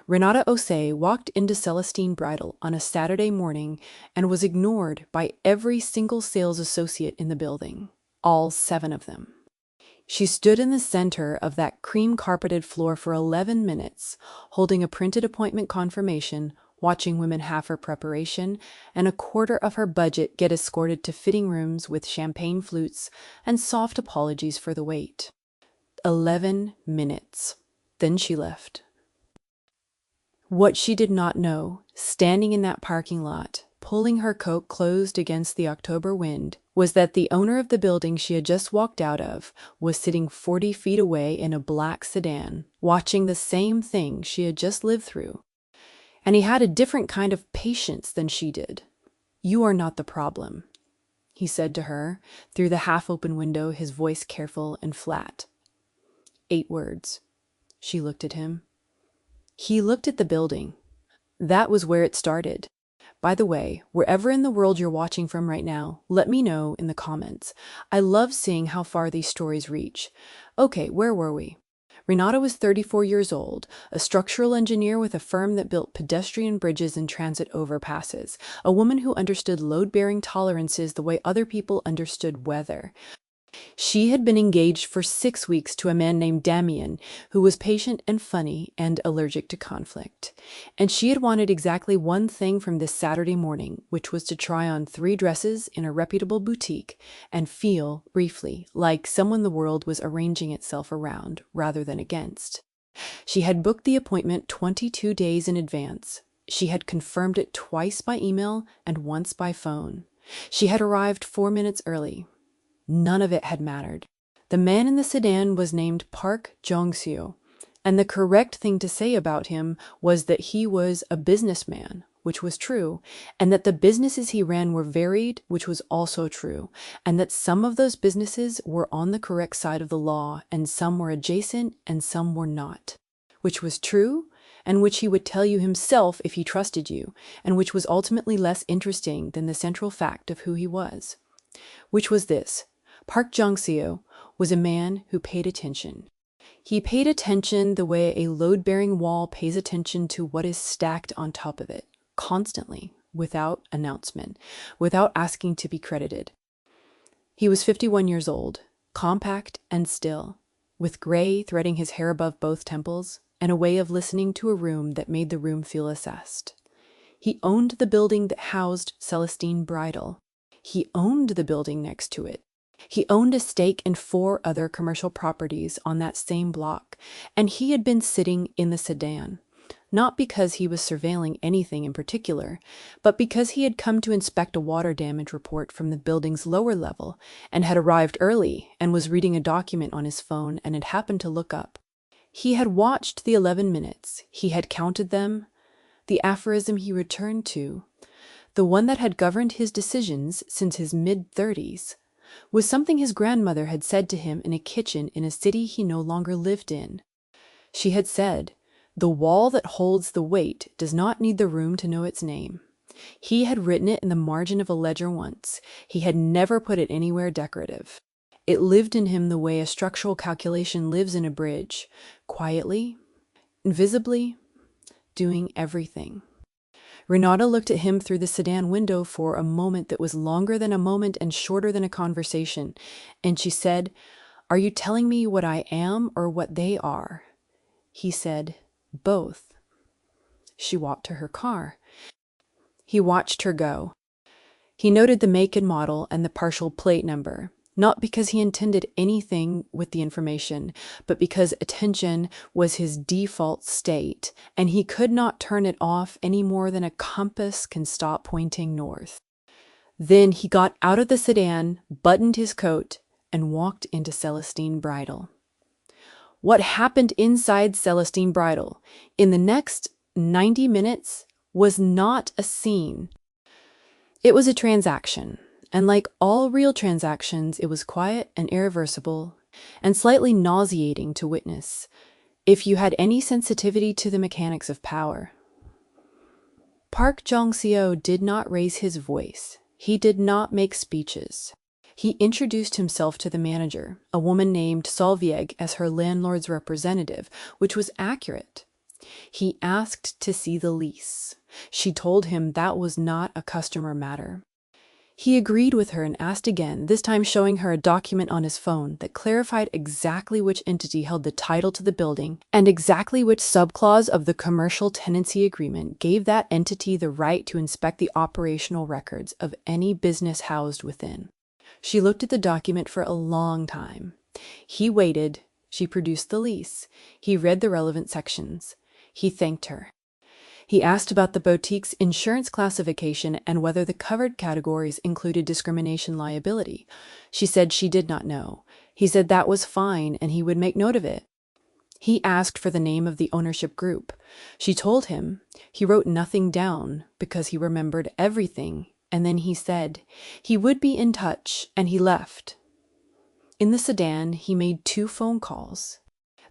Renata Osei walked into Celestine Bridal on a Saturday morning and was ignored by every single sales associate in the building, all 7 of them. She stood in the center of that cream-carpeted floor for 11 minutes, holding a printed appointment confirmation, watching women half her preparation, and a quarter of her budget get escorted to fitting rooms with champagne flutes and soft apologies for the wait. 11 minutes. Then she left. What she did not know, standing in that parking lot, pulling her coat closed against the October wind, was that the owner of the building she had just walked out of was sitting 40 feet away in a black sedan, watching the same thing she had just lived through. And he had a different kind of patience than she did. "You are not the problem," he said to her, through the half-open window, his voice careful and flat. 8 words. She looked at him. He looked at the building. That was where it started. By the way, wherever in the world you're watching from right now, let me know in the comments. I love seeing how far these stories reach. Okay, where were we? Renata was 34 years old, a structural engineer with a firm that built pedestrian bridges and transit overpasses, a woman who understood load-bearing tolerances the way other people understood weather. She had been engaged for 6 weeks to a man named Damien, who was patient and funny and allergic to conflict. And she had wanted exactly one thing from this Saturday morning, which was to try on 3 dresses in a reputable boutique and feel, briefly, like someone the world was arranging itself around rather than against. She had booked the appointment 22 days in advance. She had confirmed it twice by email and once by phone. She had arrived 4 minutes early. None of it had mattered. The man in the sedan was named Park Jong-seo, and the correct thing to say about him was that he was a businessman, which was true, and that the businesses he ran were varied, which was also true, and that some of those businesses were on the correct side of the law, and some were adjacent, and some were not, which was true, and which he would tell you himself if he trusted you, and which was ultimately less interesting than the central fact of who he was, which was this. Park Jong-seo was a man who paid attention. He paid attention the way a load-bearing wall pays attention to what is stacked on top of it, constantly, without announcement, without asking to be credited. He was 51 years old, compact and still, with gray threading his hair above both temples, and a way of listening to a room that made the room feel assessed. He owned the building that housed Celestine Bridal. He owned the building next to it. He owned a stake in 4 other commercial properties on that same block, and he had been sitting in the sedan, not because he was surveilling anything in particular, but because he had come to inspect a water damage report from the building's lower level and had arrived early and was reading a document on his phone and had happened to look up. He had watched the 11 minutes. He had counted them. The aphorism he returned to, the one that had governed his decisions since his mid-30s, was something his grandmother had said to him in a kitchen in a city he no longer lived in. She had said, "The wall that holds the weight does not need the room to know its name." He had written it in the margin of a ledger once. He had never put it anywhere decorative. It lived in him the way a structural calculation lives in a bridge, quietly, invisibly, doing everything. Renata looked at him through the sedan window for a moment that was longer than a moment and shorter than a conversation, and she said, "Are you telling me what I am or what they are?" He said, "Both." She walked to her car. He watched her go. He noted the make and model and the partial plate number, not because he intended anything with the information, but because attention was his default state, and he could not turn it off any more than a compass can stop pointing north. Then he got out of the sedan, buttoned his coat, and walked into Celestine Bridal. What happened inside Celestine Bridal in the next 90 minutes was not a scene. It was a transaction. And like all real transactions, it was quiet and irreversible and slightly nauseating to witness, if you had any sensitivity to the mechanics of power. Park Jong-seo did not raise his voice. He did not make speeches. He introduced himself to the manager, a woman named Solveig, as her landlord's representative, which was accurate. He asked to see the lease. She told him that was not a customer matter. He agreed with her and asked again, this time showing her a document on his phone that clarified exactly which entity held the title to the building and exactly which subclause of the commercial tenancy agreement gave that entity the right to inspect the operational records of any business housed within. She looked at the document for a long time. He waited. She produced the lease. He read the relevant sections. He thanked her. He asked about the boutique's insurance classification and whether the covered categories included discrimination liability. She said she did not know. He said that was fine and he would make note of it. He asked for the name of the ownership group. She told him. He wrote nothing down because he remembered everything, and then he said he would be in touch, and he left. In the sedan, he made 2 phone calls.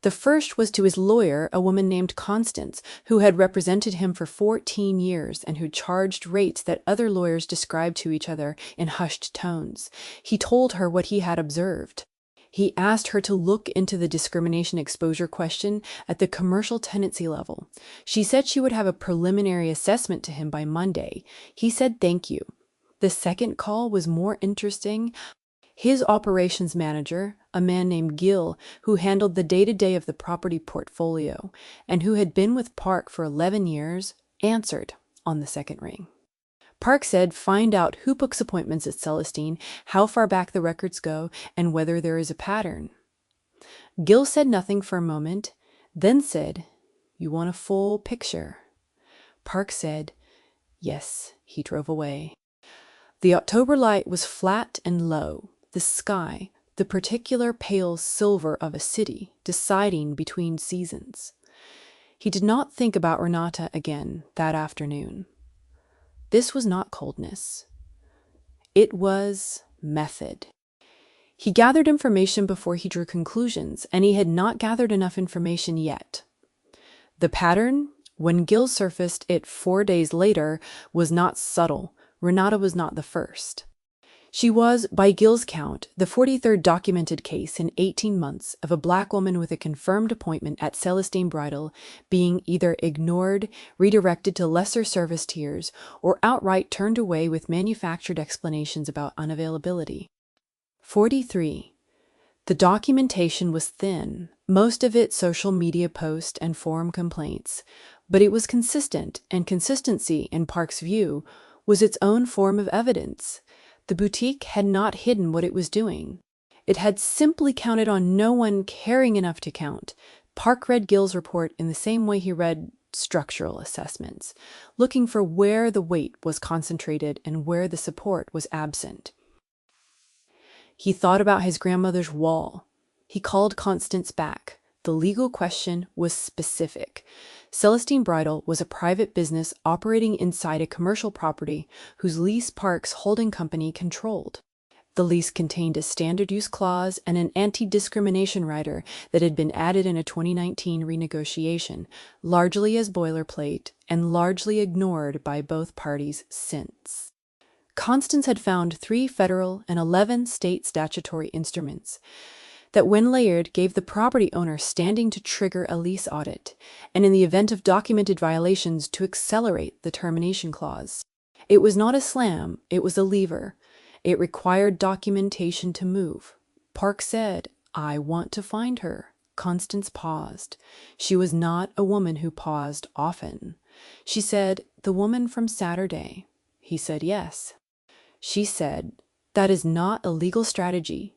The first was to his lawyer, a woman named Constance, who had represented him for 14 years and who charged rates that other lawyers described to each other in hushed tones. He told her what he had observed. He asked her to look into the discrimination exposure question at the commercial tenancy level. She said she would have a preliminary assessment to him by Monday. He said thank you. The second call was more interesting. His operations manager, a man named Gil, who handled the day-to-day of the property portfolio and who had been with Park for 11 years, answered on the second ring. Park said find out who books appointments at Celestine, how far back the records go, and whether there is a pattern. Gil said nothing for a moment, then said, "You want a full picture?" Park said, "Yes." He drove away. The October light was flat and low. The sky, the particular pale silver of a city, deciding between seasons. He did not think about Renata again that afternoon. This was not coldness. It was method. He gathered information before he drew conclusions, and he had not gathered enough information yet. The pattern, when Gil surfaced it 4 days later, was not subtle. Renata was not the first. She was, by Gil's count, the 43rd documented case in 18 months of a Black woman with a confirmed appointment at Celestine Bridal being either ignored, redirected to lesser service tiers, or outright turned away with manufactured explanations about unavailability. 43. The documentation was thin, most of it social media posts and forum complaints, but it was consistent, and consistency, in Park's view, was its own form of evidence. The boutique had not hidden what it was doing. It had simply counted on no one caring enough to count. Park read Gil's report in the same way he read structural assessments, looking for where the weight was concentrated and where the support was absent. He thought about his grandmother's wall. He called Constance back. The legal question was specific. Celestine Bridal was a private business operating inside a commercial property whose lease Park's holding company controlled. The lease contained a standard use clause and an anti-discrimination rider that had been added in a 2019 renegotiation, largely as boilerplate and largely ignored by both parties since. Constance had found 3 federal and 11 state statutory instruments that, when layered, gave the property owner standing to trigger a lease audit, and in the event of documented violations to accelerate the termination clause. It was not a slam, it was a lever. It required documentation to move. Park said, "I want to find her." Constance paused. She was not a woman who paused often. She said, "The woman from Saturday." He said, "Yes." She said, "That is not a legal strategy."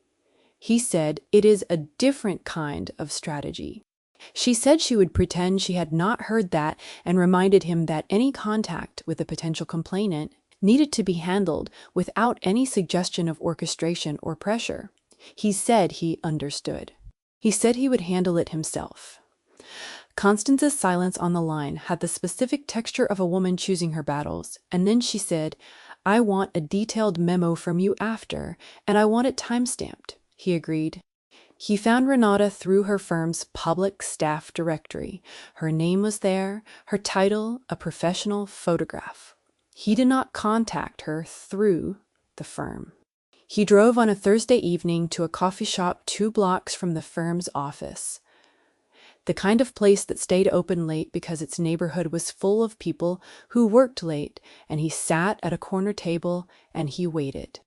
He said, "It is a different kind of strategy." She said she would pretend she had not heard that and reminded him that any contact with a potential complainant needed to be handled without any suggestion of orchestration or pressure. He said he understood. He said he would handle it himself. Constance's silence on the line had the specific texture of a woman choosing her battles, and then she said, "I want a detailed memo from you after, and I want it time-stamped." He agreed. He found Renata through her firm's public staff directory. Her name was there, her title, a professional photograph. He did not contact her through the firm. He drove on a Thursday evening to a coffee shop 2 blocks from the firm's office. the kind of place that stayed open late because its neighborhood was full of people who worked late, and he sat at a corner table and he waited.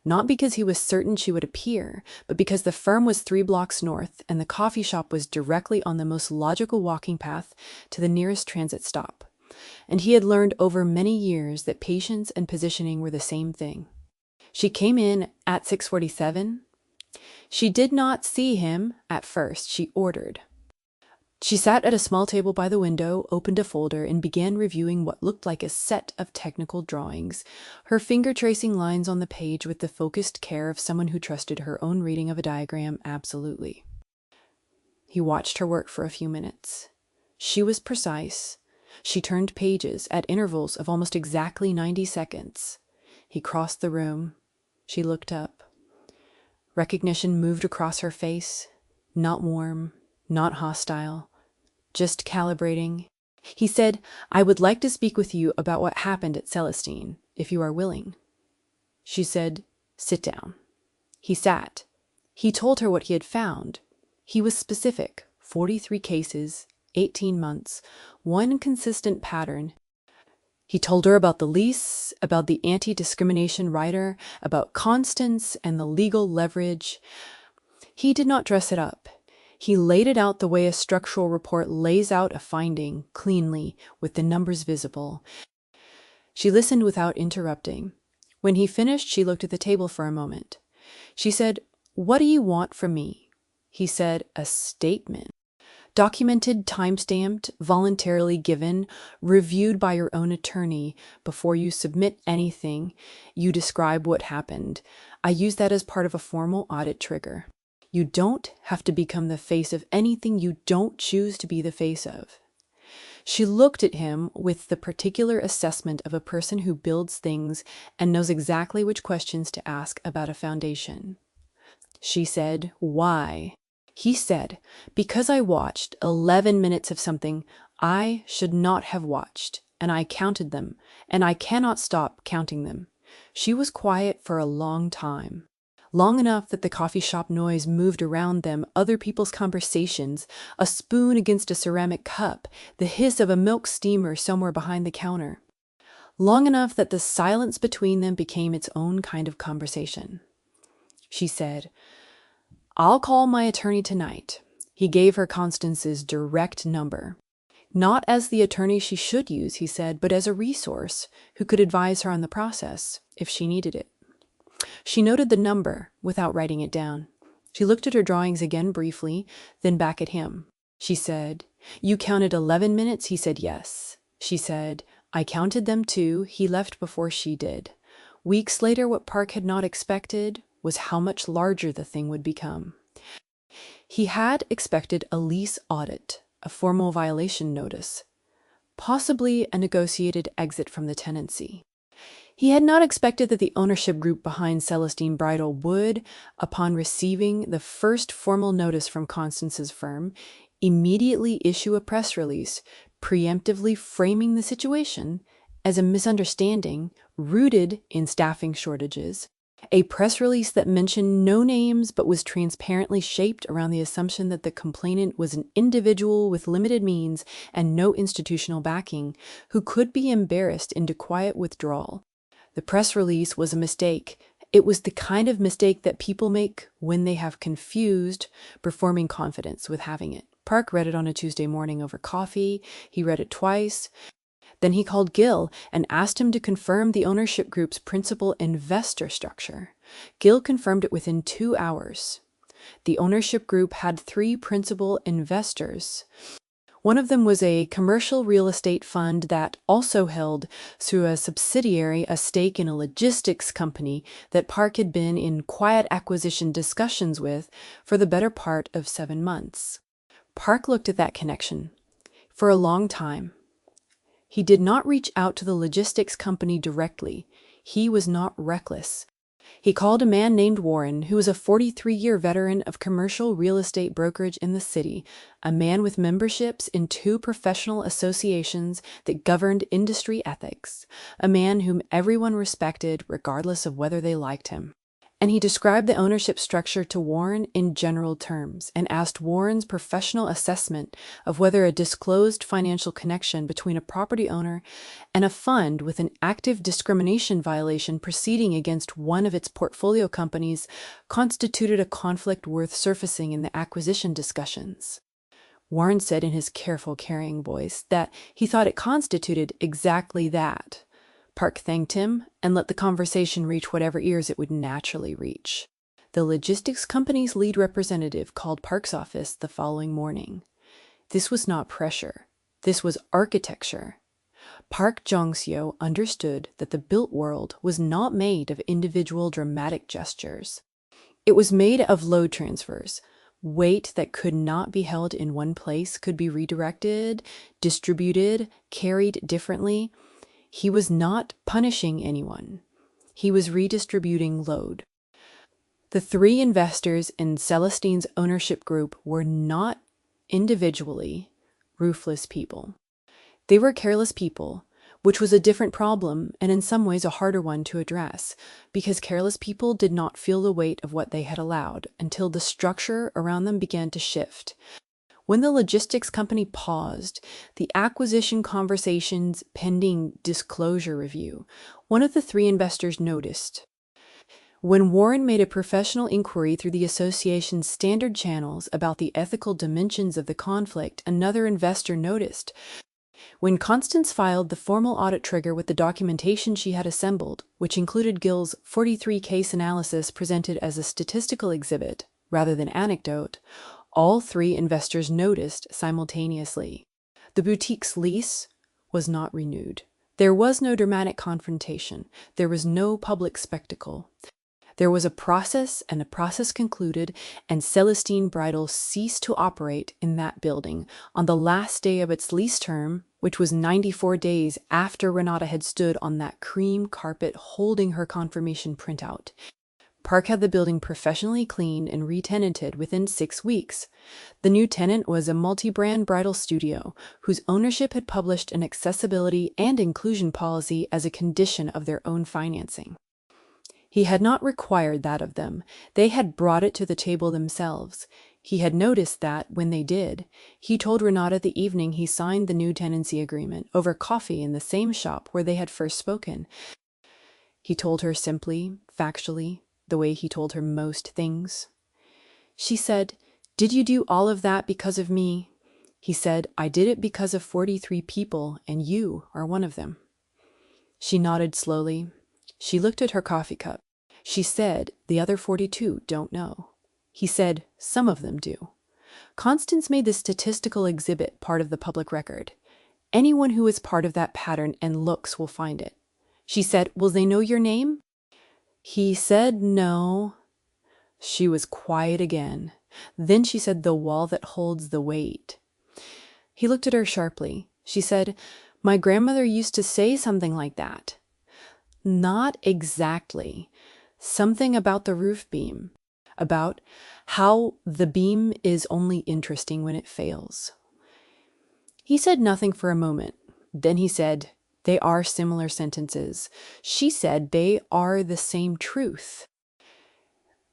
Not because he was certain she would appear, but because the firm was 3 blocks north and the coffee shop was directly on the most logical walking path to the nearest transit stop. And he had learned over many years that patience and positioning were the same thing. She came in at 6:47. She did not see him at first, she ordered. She sat at a small table by the window, opened a folder, and began reviewing what looked like a set of technical drawings, her finger tracing lines on the page with the focused care of someone who trusted her own reading of a diagram absolutely. He watched her work for a few minutes. She was precise. She turned pages at intervals of almost exactly 90 seconds. He crossed the room. She looked up. Recognition moved across her face, not warm, not hostile, just calibrating. He said, "I would like to speak with you about what happened at Celestine, if you are willing." She said, "Sit down." He sat. He told her what he had found. He was specific: 43 cases, 18 months, one consistent pattern. He told her about the lease, about the anti-discrimination rider, about Constance and the legal leverage. He did not dress it up. He laid it out the way a structural report lays out a finding, cleanly, with the numbers visible. She listened without interrupting. When he finished, she looked at the table for a moment. She said, "What do you want from me?" He said, "A statement. Documented, time-stamped, voluntarily given, reviewed by your own attorney. Before you submit anything, you describe what happened. I use that as part of a formal audit trigger. You don't have to become the face of anything you don't choose to be the face of." She looked at him with the particular assessment of a person who builds things and knows exactly which questions to ask about a foundation. She said, "Why?" He said, "Because I watched 11 minutes of something I should not have watched, and I counted them, and I cannot stop counting them." She was quiet for a long time. Long enough that the coffee shop noise moved around them, other people's conversations, a spoon against a ceramic cup, the hiss of a milk steamer somewhere behind the counter. Long enough that the silence between them became its own kind of conversation. She said, "I'll call my attorney tonight." He gave her Constance's direct number. Not as the attorney she should use, he said, but as a resource who could advise her on the process if she needed it. She noted the number without writing it down. She looked at her drawings again briefly, then back at him. She said, "You counted 11 minutes?" He said, "Yes." She said, "I counted them too." He left before she did. Weeks later, what Park had not expected was how much larger the thing would become. He had expected a lease audit, a formal violation notice, possibly a negotiated exit from the tenancy. He had not expected that the ownership group behind Celestine Bridal would, upon receiving the first formal notice from Constance's firm, immediately issue a press release, preemptively framing the situation as a misunderstanding rooted in staffing shortages, a press release that mentioned no names but was transparently shaped around the assumption that the complainant was an individual with limited means and no institutional backing, who could be embarrassed into quiet withdrawal. The press release was a mistake. It was the kind of mistake that people make when they have confused performing confidence with having it. Park read it on a Tuesday morning over coffee. He read it twice. Then he called Gil and asked him to confirm the ownership group's principal investor structure. Gil confirmed it within 2 hours. The ownership group had 3 principal investors. One of them was a commercial real estate fund that also held, through a subsidiary, a stake in a logistics company that Park had been in quiet acquisition discussions with for the better part of 7 months. Park looked at that connection for a long time. He did not reach out to the logistics company directly. He was not reckless. He called a man named Warren, who was a 43-year veteran of commercial real estate brokerage in the city, a man with memberships in 2 professional associations that governed industry ethics, a man whom everyone respected regardless of whether they liked him. And he described the ownership structure to Warren in general terms and asked Warren's professional assessment of whether a disclosed financial connection between a property owner and a fund with an active discrimination violation proceeding against one of its portfolio companies constituted a conflict worth surfacing in the acquisition discussions. Warren said in his careful, caring voice that he thought it constituted exactly that. Park thanked him and let the conversation reach whatever ears it would naturally reach. The logistics company's lead representative called Park's office the following morning. This was not pressure. This was architecture. Park Jong-seo understood that the built world was not made of individual dramatic gestures. It was made of load transfers. Weight that could not be held in one place could be redirected, distributed, carried differently. He was not punishing anyone. He was redistributing load. The three investors in Celestine's ownership group were not individually ruthless people. They were careless people, which was a different problem and in some ways a harder one to address, because careless people did not feel the weight of what they had allowed until the structure around them began to shift. When the logistics company paused, the acquisition conversations pending disclosure review, one of the three investors noticed. When Warren made a professional inquiry through the association's standard channels about the ethical dimensions of the conflict, another investor noticed. When Constance filed the formal audit trigger with the documentation she had assembled, which included Gill's 43 case analysis presented as a statistical exhibit rather than anecdote, all three investors noticed simultaneously. The boutique's lease was not renewed. There was no dramatic confrontation. There was no public spectacle. There was a process, and the process concluded, and Celestine Bridal ceased to operate in that building on the last day of its lease term, which was 94 days after Renata had stood on that cream carpet holding her confirmation printout. Park had the building professionally cleaned and re-tenanted within 6 weeks. The new tenant was a multi-brand bridal studio whose ownership had published an accessibility and inclusion policy as a condition of their own financing. He had not required that of them. They had brought it to the table themselves. He had noticed that, when they did, he told Renata the evening he signed the new tenancy agreement over coffee in the same shop where they had first spoken. He told her simply, factually, the way he told her most things. She said, "Did you do all of that because of me?" He said, "I did it because of 43 people, and you are one of them." She nodded slowly. She looked at her coffee cup. She said, "The other 42 don't know." He said, "Some of them do." Constance made the statistical exhibit part of the public record. Anyone who is part of that pattern and looks will find it. She said, "Will they know your name?" He said no. She was quiet again. Then she said, "The wall that holds the weight." He looked at her sharply. She said, "My grandmother used to say something like that." Not exactly. Something about the roof beam. About how the beam is only interesting when it fails. He said nothing for a moment. Then he said, "They are similar sentences." She said, "They are the same truth."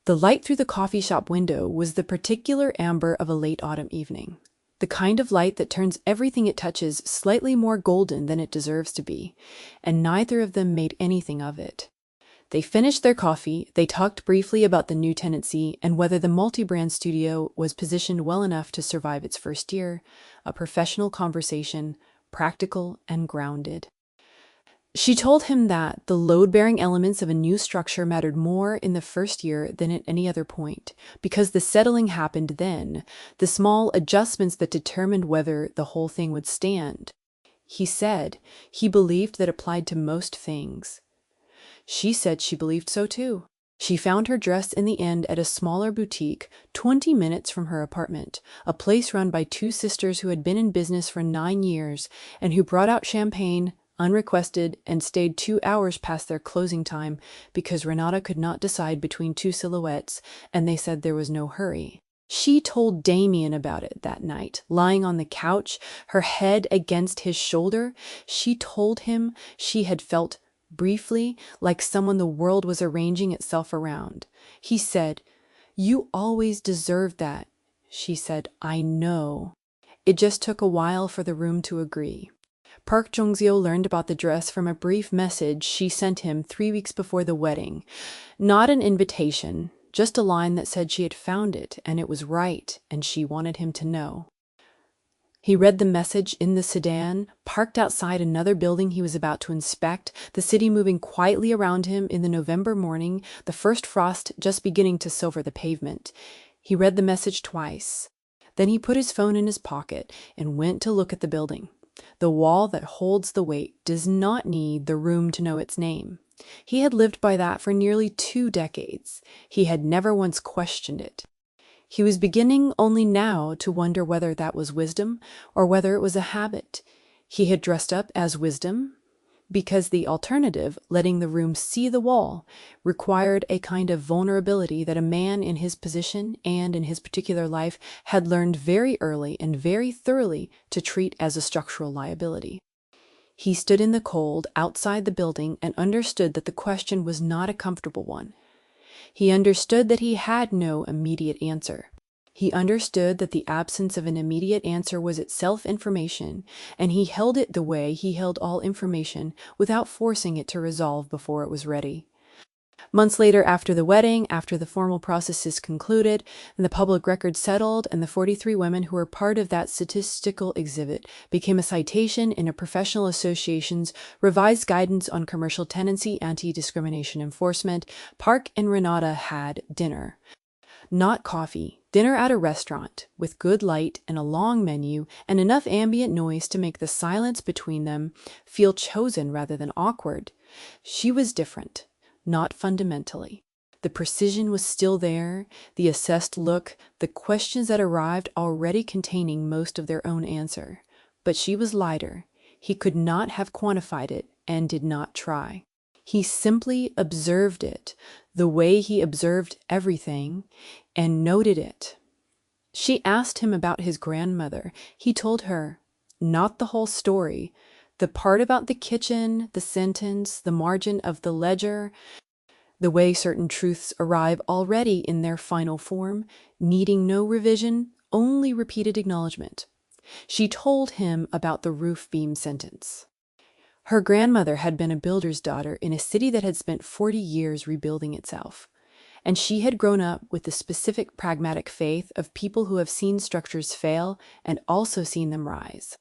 The light through the coffee shop window was the particular amber of a late autumn evening. The kind of light that turns everything it touches slightly more golden than it deserves to be, and neither of them made anything of it. They finished their coffee, they talked briefly about the new tenancy and whether the multi-brand studio was positioned well enough to survive its first year, a professional conversation, practical and grounded. She told him that the load-bearing elements of a new structure mattered more in the first year than at any other point, because the settling happened then, the small adjustments that determined whether the whole thing would stand. He said he believed that applied to most things. She said she believed so too. She found her dress in the end at a smaller boutique 20 minutes from her apartment, a place run by two sisters who had been in business for 9 years and who brought out champagne unrequested and stayed 2 hours past their closing time because Renata could not decide between two silhouettes and they said there was no hurry. She told Damien about it that night, lying on the couch, her head against his shoulder. She told him she had felt briefly, like someone the world was arranging itself around. He said, "You always deserved that." She said, "I know." It just took a while for the room to agree. Park Jong-seo learned about the dress from a brief message she sent him 3 weeks before the wedding. Not an invitation, just a line that said she had found it and it was right and she wanted him to know. He read the message in the sedan, parked outside another building he was about to inspect, the city moving quietly around him in the November morning, the first frost just beginning to silver the pavement. He read the message twice. Then he put his phone in his pocket and went to look at the building. The wall that holds the weight does not need the room to know its name. He had lived by that for nearly 2 decades. He had never once questioned it. He was beginning only now to wonder whether that was wisdom or whether it was a habit. He had dressed up as wisdom because the alternative, letting the room see the wall, required a kind of vulnerability that a man in his position and in his particular life had learned very early and very thoroughly to treat as a structural liability. He stood in the cold outside the building and understood that the question was not a comfortable one. He understood that he had no immediate answer. He understood that the absence of an immediate answer was itself information, and he held it the way he held all information, without forcing it to resolve before it was ready. Months later, after the wedding, after the formal processes concluded, and the public record settled, and the 43 women who were part of that statistical exhibit became a citation in a professional association's revised guidance on commercial tenancy anti-discrimination enforcement, Park and Renata had dinner. Not coffee, dinner at a restaurant, with good light and a long menu and enough ambient noise to make the silence between them feel chosen rather than awkward. She was different. Not fundamentally. The precision was still there, the assessed look, the questions that arrived already containing most of their own answer. But she was lighter. He could not have quantified it and did not try. He simply observed it, the way he observed everything, and noted it. She asked him about his grandmother. He told her, not the whole story, the part about the kitchen, the sentence, the margin of the ledger, the way certain truths arrive already in their final form, needing no revision, only repeated acknowledgement. She told him about the roof beam sentence. Her grandmother had been a builder's daughter in a city that had spent 40 years rebuilding itself, and she had grown up with the specific pragmatic faith of people who have seen structures fail and also seen them rise.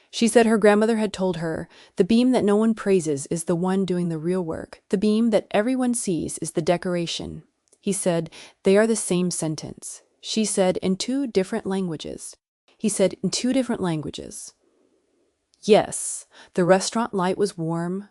She said her grandmother had told her, "The beam that no one praises is the one doing the real work. The beam that everyone sees is the decoration." He said, "They are the same sentence." She said, "In 2 different languages." He said, "In 2 different languages." Yes, the restaurant light was warm.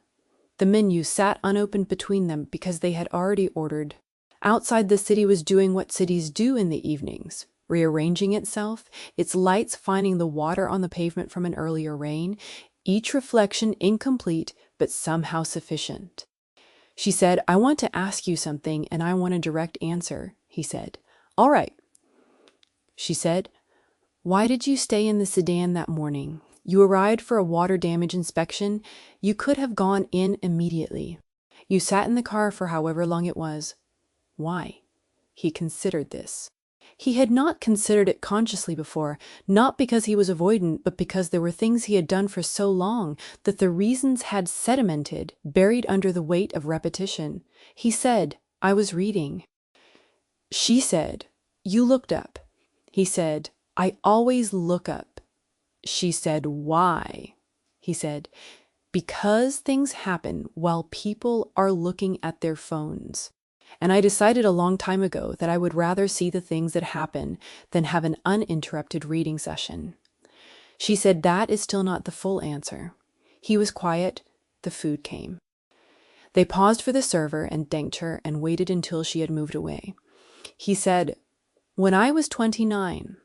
The menu sat unopened between them because they had already ordered. Outside, the city was doing what cities do in the evenings, rearranging itself, its lights finding the water on the pavement from an earlier rain, each reflection incomplete but somehow sufficient. She said, "I want to ask you something and I want a direct answer." He said, "All right." She said, "Why did you stay in the sedan that morning? You arrived for a water damage inspection. You could have gone in immediately. You sat in the car for however long it was. Why?" He considered this. He had not considered it consciously before, not because he was avoidant, but because there were things he had done for so long that the reasons had sedimented, buried under the weight of repetition. He said, "I was reading." She said, "You looked up." He said, "I always look up." She said, "Why?" He said, "Because things happen while people are looking at their phones. And I decided a long time ago that I would rather see the things that happen than have an uninterrupted reading session." She said, "That is still not the full answer." He was quiet. The food came. They paused for the server and thanked her and waited until she had moved away. He said, "When I was 29,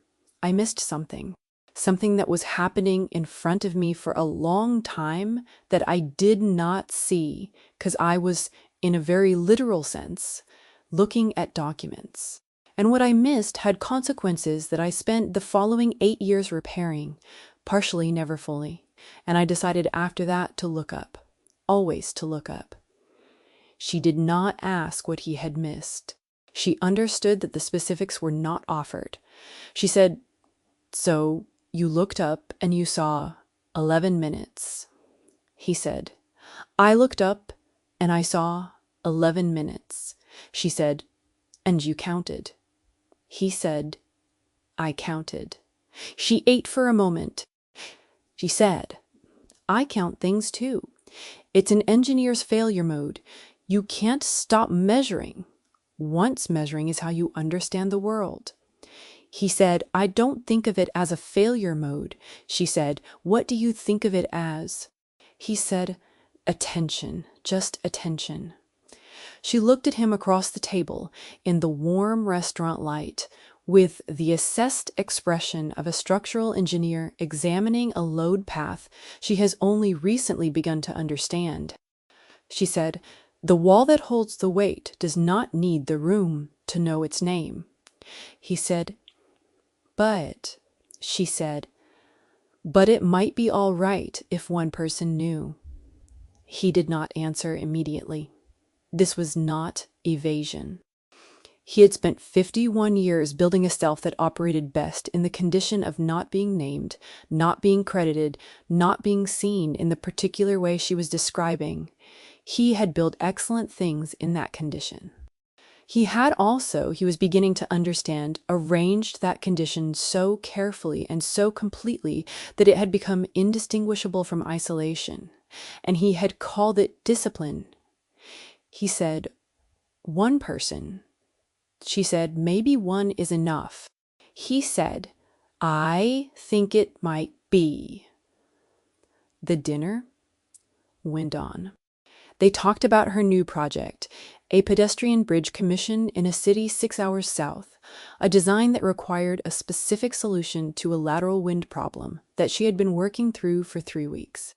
I missed something. Something that was happening in front of me for a long time that I did not see because I was, in a very literal sense, looking at documents. And what I missed had consequences that I spent the following 8 years repairing, partially, never fully. And I decided after that to look up." always to look up. She did not ask what he had missed. She understood that the specifics were not offered. She said, "So you looked up and you saw 11 minutes." He said, "I looked up and I saw 11 minutes." She said, "And you counted." He said, "I counted." She ate for a moment. She said, "I count things too. It's an engineer's failure mode. You can't stop measuring. Once measuring is how you understand the world." He said, "I don't think of it as a failure mode." She said, "What do you think of it as?" He said, "Attention, just attention." She looked at him across the table in the warm restaurant light with the assessed expression of a structural engineer examining a load path she has only recently begun to understand. She said, "The wall that holds the weight does not need the room to know its name." He said, "But," she said, "but it might be all right if one person knew." He did not answer immediately. This was not evasion. He had spent 51 years building a self that operated best in the condition of not being named, not being credited, not being seen in the particular way she was describing. He had built excellent things in that condition. He had also, he was beginning to understand, arranged that condition so carefully and so completely that it had become indistinguishable from isolation, and he had called it discipline. He said, "One person." She said, "Maybe one is enough." He said, "I think it might be." The dinner went on. They talked about her new project, a pedestrian bridge commission in a city 6 hours south, a design that required a specific solution to a lateral wind problem that she had been working through for 3 weeks.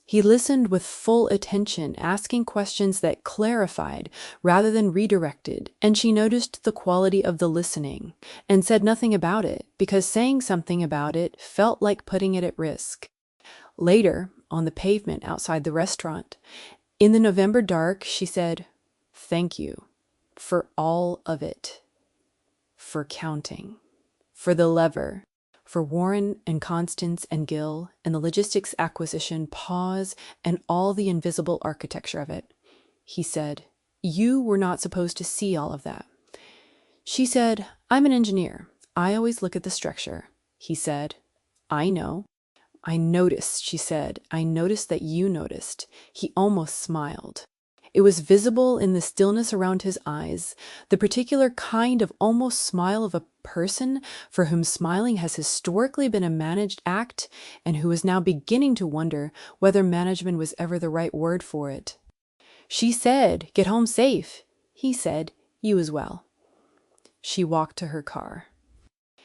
He listened with full attention, asking questions that clarified rather than redirected, and she noticed the quality of the listening and said nothing about it because saying something about it felt like putting it at risk. Later, on the pavement outside the restaurant, in the November dark, she said, "Thank you for all of it, for counting, for the lever, for Warren and Constance and Gil and the logistics acquisition pause and all the invisible architecture of it." He said, "You were not supposed to see all of that." She said, "I'm an engineer. I always look at the structure." He said, "I know." "I noticed," she said. "I noticed that you noticed." He almost smiled. It was visible in the stillness around his eyes, the particular kind of almost smile of a person for whom smiling has historically been a managed act and who is now beginning to wonder whether management was ever the right word for it. She said, "Get home safe." He said, "You as well." She walked to her car.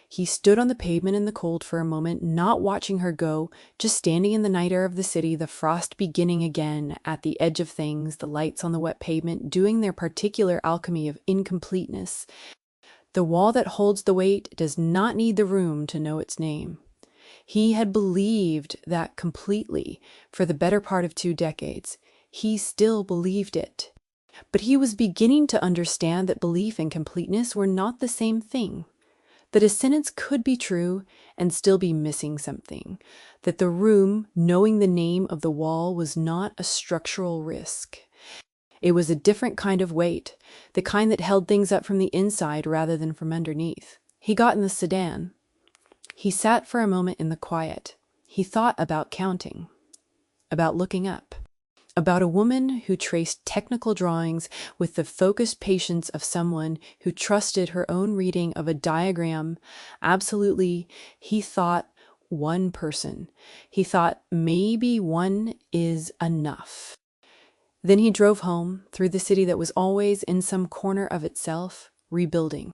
He stood on the pavement in the cold for a moment, not watching her go, just standing in the night air of the city, the frost beginning again at the edge of things, the lights on the wet pavement doing their particular alchemy of incompleteness. The wall that holds the weight does not need the room to know its name. He had believed that completely for the better part of 2 decades. He still believed it. But he was beginning to understand that belief and completeness were not the same thing. That a sentence could be true and still be missing something. That the room, knowing the name of the wall, was not a structural risk. It was a different kind of weight, the kind that held things up from the inside rather than from underneath. He got in the sedan. He sat for a moment in the quiet. He thought about counting, about looking up, about a woman who traced technical drawings with the focused patience of someone who trusted her own reading of a diagram. Absolutely, he thought one person. He thought maybe one is enough. Then he drove home through the city that was always in some corner of itself, rebuilding.